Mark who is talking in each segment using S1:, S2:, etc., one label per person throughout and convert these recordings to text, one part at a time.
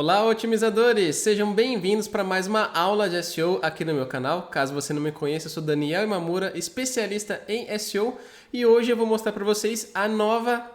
S1: Olá, otimizadores! Sejam bem-vindos para mais uma aula de SEO aqui no meu canal. Caso você não me conheça, eu sou Daniel Imamura, especialista em SEO, e hoje eu vou mostrar para vocês a nova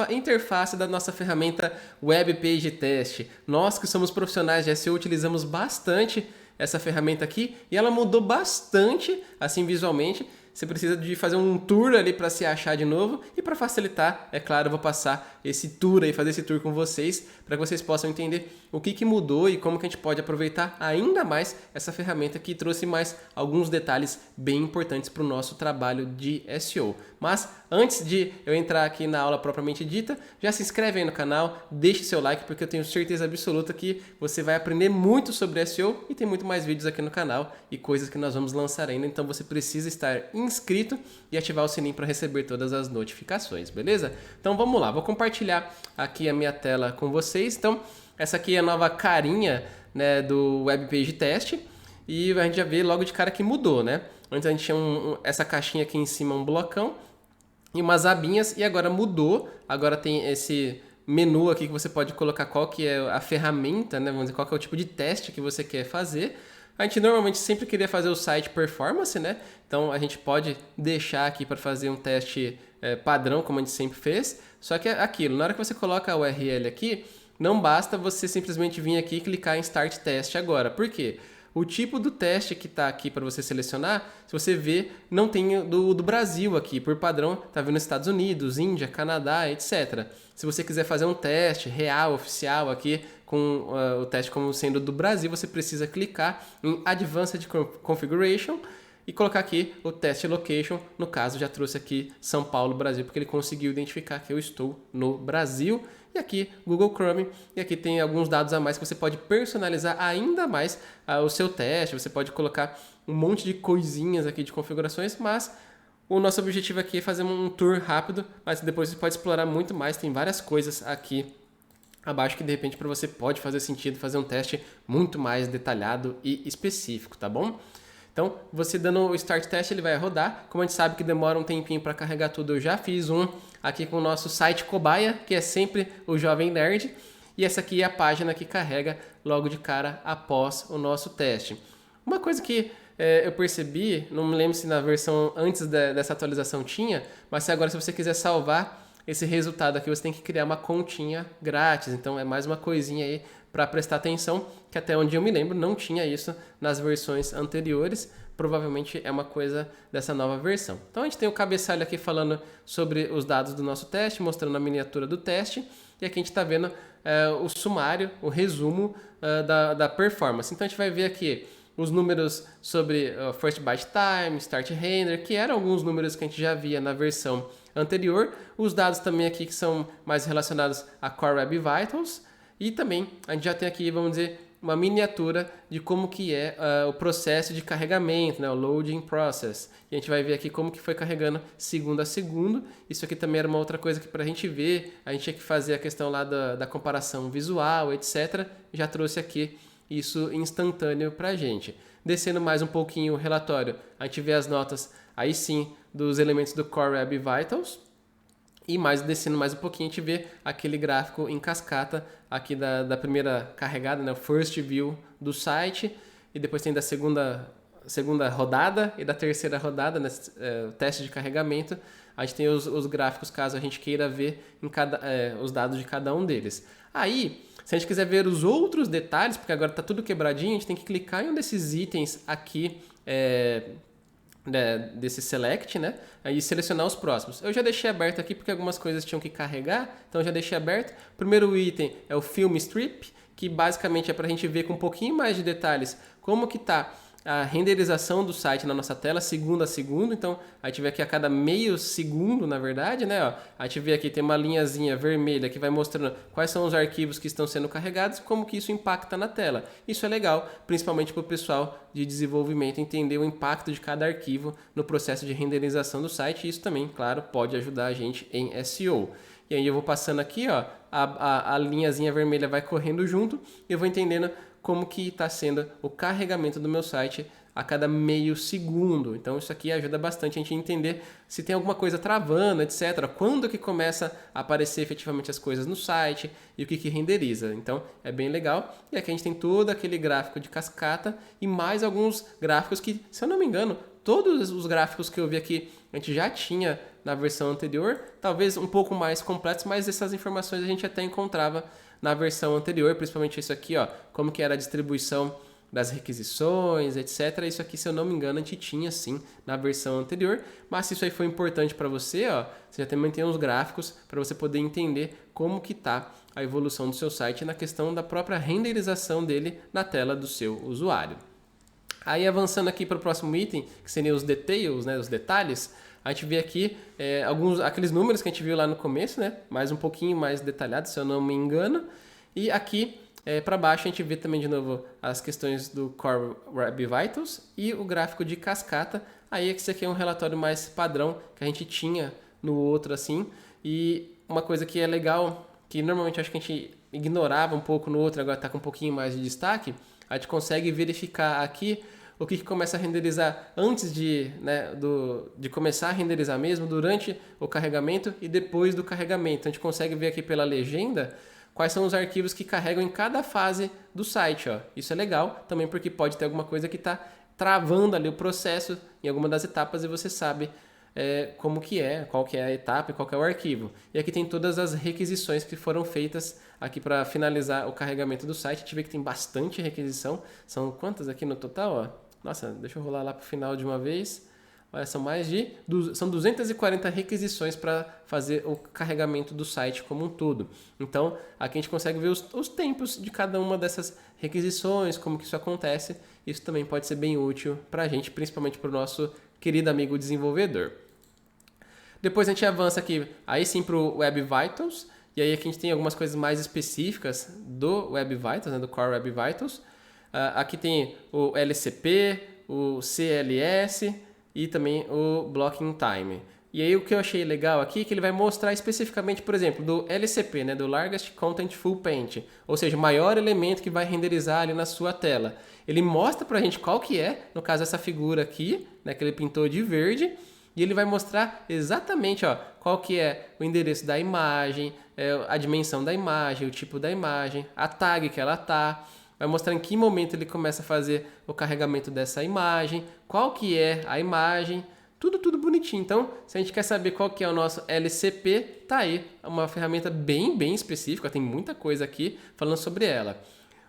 S1: interface da nossa ferramenta Web Page Test. Nós que somos profissionais de SEO utilizamos bastante essa ferramenta aqui e ela mudou bastante, assim, visualmente. Você precisa de fazer um tour ali para se achar de novo, e para facilitar, é claro, eu vou passar esse tour aí, fazer esse tour com vocês, para que vocês possam entender o que mudou e como que a gente pode aproveitar ainda mais essa ferramenta que trouxe mais alguns detalhes bem importantes para o nosso trabalho de SEO. Mas antes de eu entrar aqui na aula propriamente dita, já se inscreve aí no canal, deixe seu like, porque eu tenho certeza absoluta que você vai aprender muito sobre SEO e tem muito mais vídeos aqui no canal e coisas que nós vamos lançar ainda, então você precisa estar inscrito e ativar o sininho para receber todas as notificações, beleza? Então vamos lá, vou compartilhar aqui a minha tela com vocês. Então essa aqui é a nova carinha, né, do Web Page Test, e a gente já vê logo de cara que mudou, né? Antes a gente tinha essa caixinha aqui em cima, um blocão e umas abinhas, e agora mudou. Agora tem esse menu aqui que você pode colocar qual que é a ferramenta, né? Vamos dizer, qual que é o tipo de teste que você quer fazer. A gente normalmente sempre queria fazer o site performance, né? Então a gente pode deixar aqui para fazer um teste padrão, como a gente sempre fez. Só que é aquilo, na hora que você coloca a URL aqui, não basta você simplesmente vir aqui e clicar em Start Test agora. Por quê? O tipo do teste que está aqui para você selecionar, se você ver, não tem do Brasil aqui. Por padrão, está vendo Estados Unidos, Índia, Canadá, etc. Se você quiser fazer um teste real, oficial aqui, com o teste como sendo do Brasil, você precisa clicar em Advanced Configuration e colocar aqui o Test Location. No caso, já trouxe aqui São Paulo, Brasil, porque ele conseguiu identificar que eu estou no Brasil. E aqui Google Chrome, e aqui tem alguns dados a mais que você pode personalizar ainda mais o seu teste. Você pode colocar um monte de coisinhas aqui de configurações, mas o nosso objetivo aqui é fazer um tour rápido, mas depois você pode explorar muito mais. Tem várias coisas aqui abaixo que de repente para você pode fazer sentido fazer um teste muito mais detalhado e específico, tá bom? Então, você dando o Start Test, ele vai rodar. Como a gente sabe que demora um tempinho para carregar tudo, eu já fiz um aqui com o nosso site cobaia, que é sempre o Jovem Nerd. E essa aqui é a página que carrega logo de cara após o nosso teste. Uma coisa que eu percebi, não me lembro se na versão antes dessa atualização tinha, mas se agora, se você quiser salvar esse resultado aqui, você tem que criar uma continha grátis. Então é mais uma coisinha aí para prestar atenção, que até onde eu me lembro não tinha isso nas versões anteriores. Provavelmente é uma coisa dessa nova versão. Então a gente tem o cabeçalho aqui falando sobre os dados do nosso teste, mostrando a miniatura do teste, e aqui a gente está vendo o sumário, o resumo da performance. Então a gente vai ver aqui os números sobre First Byte Time, Start Render, que eram alguns números que a gente já via na versão anterior. Os dados também aqui que são mais relacionados a Core Web Vitals. E também a gente já tem aqui, vamos dizer, uma miniatura de como que é o processo de carregamento, né? O Loading Process. E a gente vai ver aqui como que foi carregando segundo a segundo. Isso aqui também era uma outra coisa que para a gente ver, a gente tinha que fazer a questão lá da comparação visual, etc. Já trouxe aqui isso instantâneo para a gente. Descendo mais um pouquinho o relatório, a gente vê as notas, aí sim, dos elementos do Core Web Vitals. E mais descendo mais um pouquinho, a gente vê aquele gráfico em cascata aqui da primeira carregada, né? O first view do site. E depois tem da segunda rodada e da terceira rodada, né? O teste de carregamento. A gente tem os gráficos caso a gente queira ver os dados de cada um deles. Aí, se a gente quiser ver os outros detalhes, porque agora está tudo quebradinho, a gente tem que clicar em um desses itens aqui, desse select, né? Aí selecionar os próximos. Eu já deixei aberto aqui porque algumas coisas tinham que carregar, então já deixei aberto. O primeiro item é o Film Strip, que basicamente é para a gente ver com um pouquinho mais de detalhes como que está a renderização do site na nossa tela, segundo a segundo. Então, a gente vê aqui a cada meio segundo, na verdade, né? Ó, a gente vê aqui, tem uma linhazinha vermelha que vai mostrando quais são os arquivos que estão sendo carregados e como que isso impacta na tela. Isso é legal, principalmente para o pessoal de desenvolvimento entender o impacto de cada arquivo no processo de renderização do site. E isso também, claro, pode ajudar a gente em SEO. E aí eu vou passando aqui, ó, a linhazinha vermelha vai correndo junto e eu vou entendendo como que está sendo o carregamento do meu site a cada meio segundo. Então isso aqui ajuda bastante a gente a entender se tem alguma coisa travando, etc. Quando que começa a aparecer efetivamente as coisas no site e o que renderiza. Então é bem legal. E aqui a gente tem todo aquele gráfico de cascata e mais alguns gráficos que, se eu não me engano, todos os gráficos que eu vi aqui a gente já tinha na versão anterior, talvez um pouco mais completos, mas essas informações a gente até encontrava na versão anterior, principalmente isso aqui, ó, como que era a distribuição das requisições, etc. Isso aqui, se eu não me engano, a gente tinha sim na versão anterior, mas se isso aí foi importante para você, ó, você já também tem uns gráficos para você poder entender como que tá a evolução do seu site na questão da própria renderização dele na tela do seu usuário. Aí avançando aqui para o próximo item, que seriam os details, né, os detalhes, a gente vê aqui aqueles números que a gente viu lá no começo, né, mais um pouquinho mais detalhados, se eu não me engano. E aqui para baixo a gente vê também de novo as questões do Core Web Vitals e o gráfico de cascata. Aí esse aqui é um relatório mais padrão que a gente tinha no outro assim. E uma coisa que é legal, que normalmente acho que a gente ignorava um pouco no outro, agora está com um pouquinho mais de destaque, a gente consegue verificar aqui o que começa a renderizar antes de começar a renderizar mesmo, durante o carregamento e depois do carregamento. A gente consegue ver aqui pela legenda quais são os arquivos que carregam em cada fase do site. Ó. Isso é legal também porque pode ter alguma coisa que está travando ali o processo em alguma das etapas e você sabe como que é, qual que é a etapa e qual que é o arquivo. E aqui tem todas as requisições que foram feitas aqui para finalizar o carregamento do site. A gente vê que tem bastante requisição. São quantas aqui no total? Ó? Nossa, deixa eu rolar lá para o final de uma vez. Olha, são 240 requisições para fazer o carregamento do site como um todo. Então, aqui a gente consegue ver os tempos de cada uma dessas requisições, como que isso acontece. Isso também pode ser bem útil para a gente, principalmente para o nosso querido amigo desenvolvedor. Depois a gente avança aqui, aí sim para o Web Vitals. E aí aqui a gente tem algumas coisas mais específicas do Web Vitals, né, do Core Web Vitals. Aqui tem o LCP, o CLS e também o Blocking Time. E aí o que eu achei legal aqui é que ele vai mostrar especificamente, por exemplo, do LCP, né, do Largest Contentful Paint, ou seja, o maior elemento que vai renderizar ali na sua tela. Ele mostra pra gente qual que é, no caso essa figura aqui, né, que ele pintou de verde, e ele vai mostrar exatamente qual que é o endereço da imagem, a dimensão da imagem, o tipo da imagem, a tag que ela tá. Vai mostrar em que momento ele começa a fazer o carregamento dessa imagem, qual que é a imagem, tudo bonitinho. Então, se a gente quer saber qual que é o nosso LCP, tá aí uma ferramenta bem específica, tem muita coisa aqui falando sobre ela.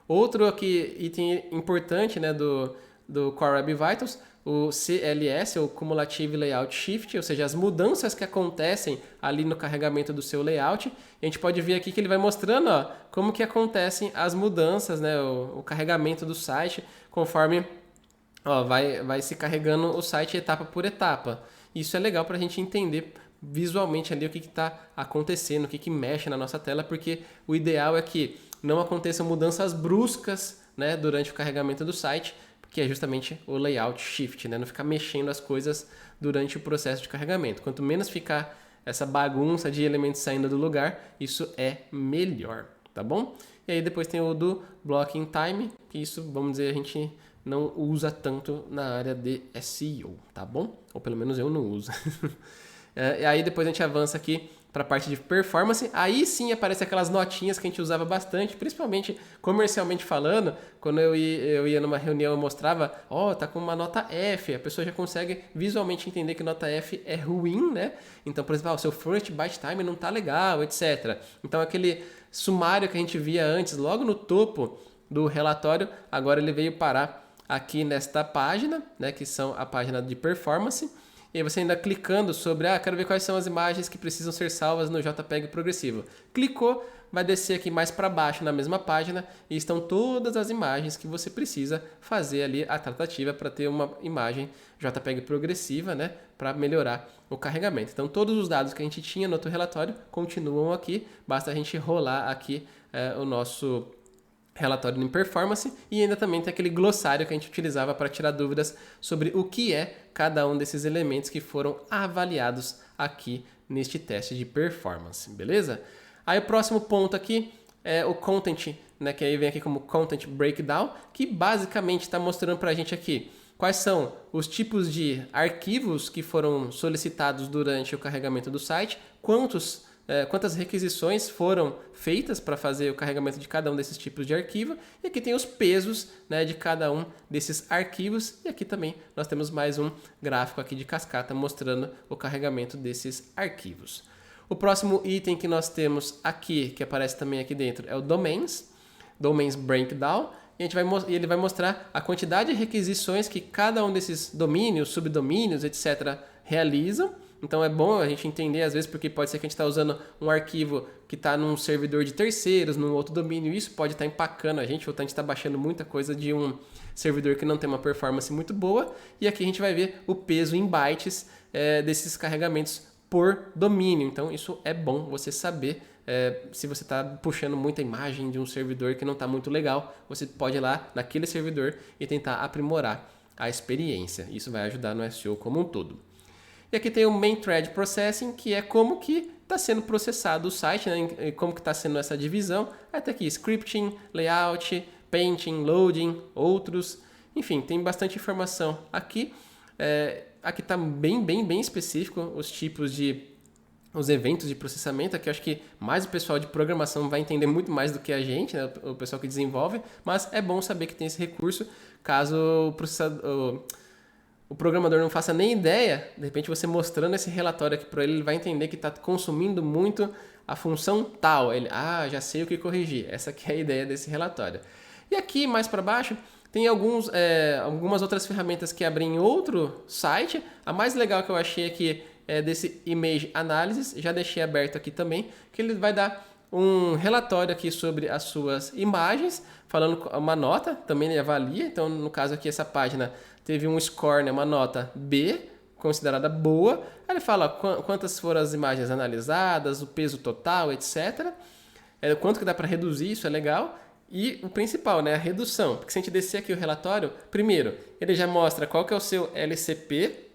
S1: Outro aqui, item importante, né, do Core Web Vitals, o CLS, o Cumulative Layout Shift, ou seja, as mudanças que acontecem ali no carregamento do seu layout. A gente pode ver aqui que ele vai mostrando como que acontecem as mudanças, né, o carregamento do site, conforme vai se carregando o site etapa por etapa. Isso é legal para a gente entender visualmente ali o que está acontecendo, o que mexe na nossa tela, porque o ideal é que não aconteçam mudanças bruscas, né, durante o carregamento do site, que é justamente o layout shift, né? Não ficar mexendo as coisas durante o processo de carregamento. Quanto menos ficar essa bagunça de elementos saindo do lugar, isso é melhor, tá bom? E aí depois tem o do Blocking Time, que isso, vamos dizer, a gente não usa tanto na área de SEO, tá bom? Ou pelo menos eu não uso. E aí depois a gente avança aqui para a parte de performance. Aí sim aparece aquelas notinhas que a gente usava bastante, principalmente comercialmente falando. Quando eu ia numa reunião, eu mostrava, tá com uma nota F. A pessoa já consegue visualmente entender que nota F é ruim, né? Então, por exemplo, o seu first byte time não tá legal, etc. Então, aquele sumário que a gente via antes, logo no topo do relatório, agora ele veio parar aqui nesta página, né? Que são a página de performance. E aí você ainda clicando sobre, quero ver quais são as imagens que precisam ser salvas no JPEG progressivo. Clicou, vai descer aqui mais para baixo na mesma página e estão todas as imagens que você precisa fazer ali a tratativa para ter uma imagem JPEG progressiva, né, para melhorar o carregamento. Então todos os dados que a gente tinha no outro relatório continuam aqui, basta a gente rolar aqui o nosso relatório em performance e ainda também tem aquele glossário que a gente utilizava para tirar dúvidas sobre o que é cada um desses elementos que foram avaliados aqui neste teste de performance, beleza? Aí o próximo ponto aqui é o Content, né, que aí vem aqui como Content Breakdown, que basicamente está mostrando para a gente aqui quais são os tipos de arquivos que foram solicitados durante o carregamento do site, quantas requisições foram feitas para fazer o carregamento de cada um desses tipos de arquivo, e aqui tem os pesos, né, de cada um desses arquivos, e aqui também nós temos mais um gráfico aqui de cascata mostrando o carregamento desses arquivos. O próximo item que nós temos aqui, que aparece também aqui dentro, é o Domains Breakdown, e ele vai mostrar a quantidade de requisições que cada um desses domínios, subdomínios, etc. realizam. Então é bom a gente entender, às vezes, porque pode ser que a gente está usando um arquivo que está num servidor de terceiros, num outro domínio, e isso pode estar empacando a gente, ou a gente está baixando muita coisa de um servidor que não tem uma performance muito boa, e aqui a gente vai ver o peso em bytes desses carregamentos por domínio. Então isso é bom você saber. Se você está puxando muita imagem de um servidor que não está muito legal, você pode ir lá naquele servidor e tentar aprimorar a experiência. Isso vai ajudar no SEO como um todo. E aqui tem o Main Thread Processing, que é como que está sendo processado o site, né? Como que está sendo essa divisão. Até aqui, Scripting, Layout, Painting, Loading, outros. Enfim, tem bastante informação aqui. Aqui está bem específico os eventos de processamento. Aqui eu acho que mais o pessoal de programação vai entender muito mais do que a gente, né? O pessoal que desenvolve, mas é bom saber que tem esse recurso, caso o programador não faça nem ideia. De repente você mostrando esse relatório aqui para ele, ele vai entender que está consumindo muito a função tal. Ele, já sei o que corrigir. Essa aqui é a ideia desse relatório. E aqui mais para baixo tem algumas outras ferramentas que abrem em outro site. A mais legal que eu achei aqui é desse Image Analysis, já deixei aberto aqui também, que ele vai dar um relatório aqui sobre as suas imagens, falando uma nota, também ele avalia. Então, no caso aqui, essa página teve um score, né, uma nota B, considerada boa. Aí ele fala quantas foram as imagens analisadas, o peso total, etc. Quanto que dá para reduzir, isso é legal. E o principal, né, a redução. Porque se a gente descer aqui o relatório, primeiro, ele já mostra qual que é o seu LCP.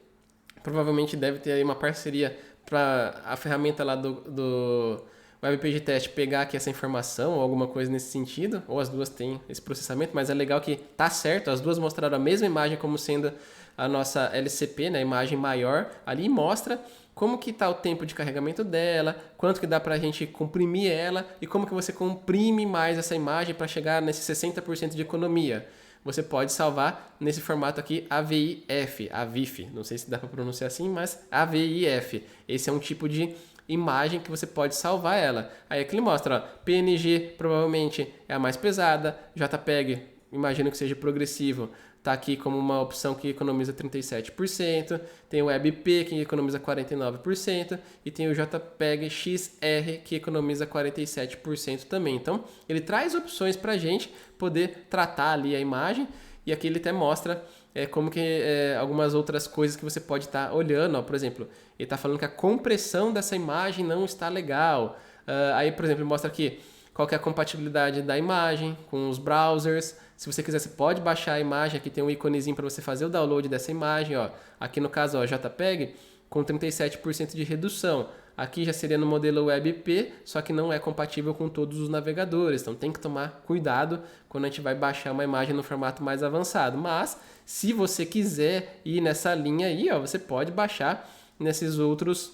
S1: Provavelmente deve ter aí uma parceria para a ferramenta lá do WebPage Test pegar aqui essa informação ou alguma coisa nesse sentido, ou as duas têm esse processamento, mas é legal que tá certo, as duas mostraram a mesma imagem como sendo a nossa LCP, né, a imagem maior, ali mostra como que está o tempo de carregamento dela, quanto que dá para a gente comprimir ela e como que você comprime mais essa imagem para chegar nesse 60% de economia. Você pode salvar nesse formato aqui AVIF, não sei se dá para pronunciar assim, mas AVIF. Esse é um tipo de imagem que você pode salvar ela. Aí aqui ele mostra, ó, PNG provavelmente é a mais pesada, JPEG, imagino que seja progressivo, está aqui como uma opção que economiza 37%, tem o WebP que economiza 49% e tem o JPEG XR que economiza 47% também. Então ele traz opções para a gente poder tratar ali a imagem, e aqui ele até mostra como que algumas outras coisas que você pode estar olhando. Ó, por exemplo, ele está falando que a compressão dessa imagem não está legal. Aí, por exemplo, ele mostra aqui qual que é a compatibilidade da imagem com os browsers. Se você quiser, você pode baixar a imagem. Aqui tem um íconezinho para você fazer o download dessa imagem. Ó. Aqui no caso, ó, JPEG com 37% de redução. Aqui já seria no modelo WebP, só que não é compatível com todos os navegadores. Então tem que tomar cuidado quando a gente vai baixar uma imagem no formato mais avançado. Mas se você quiser ir nessa linha aí, ó, você pode baixar nesses outros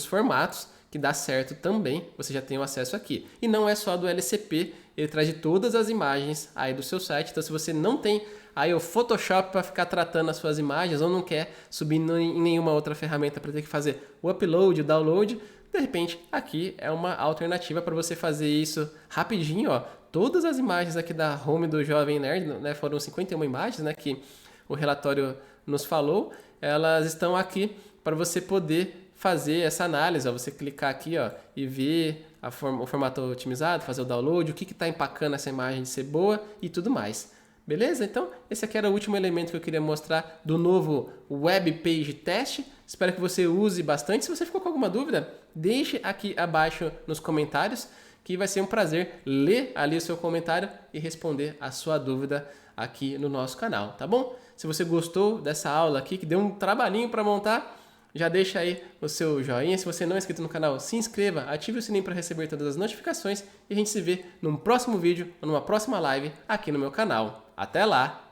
S1: formatos, que dá certo também, você já tem o acesso aqui. E não é só do LCP, ele traz de todas as imagens aí do seu site. Então se você não tem aí o Photoshop para ficar tratando as suas imagens, ou não quer subir em nenhuma outra ferramenta para ter que fazer o upload, o download, de repente aqui é uma alternativa para você fazer isso rapidinho. Ó. Todas as imagens aqui da home do Jovem Nerd, né, foram 51 imagens, né, que o relatório nos falou, elas estão aqui para você poder fazer essa análise. Ó. Você clicar aqui, ó, e ver o formato otimizado, fazer o download, o que está empacando essa imagem de ser boa e tudo mais. Beleza? Então, esse aqui era o último elemento que eu queria mostrar do novo Web Page Test. Espero que você use bastante. Se você ficou com alguma dúvida, deixe aqui abaixo nos comentários, que vai ser um prazer ler ali o seu comentário e responder a sua dúvida aqui no nosso canal, tá bom? Se você gostou dessa aula aqui, que deu um trabalhinho para montar, Já deixa aí o seu joinha. Se você não é inscrito no canal, se inscreva, ative o sininho para receber todas as notificações e a gente se vê num próximo vídeo ou numa próxima live aqui no meu canal. Até lá!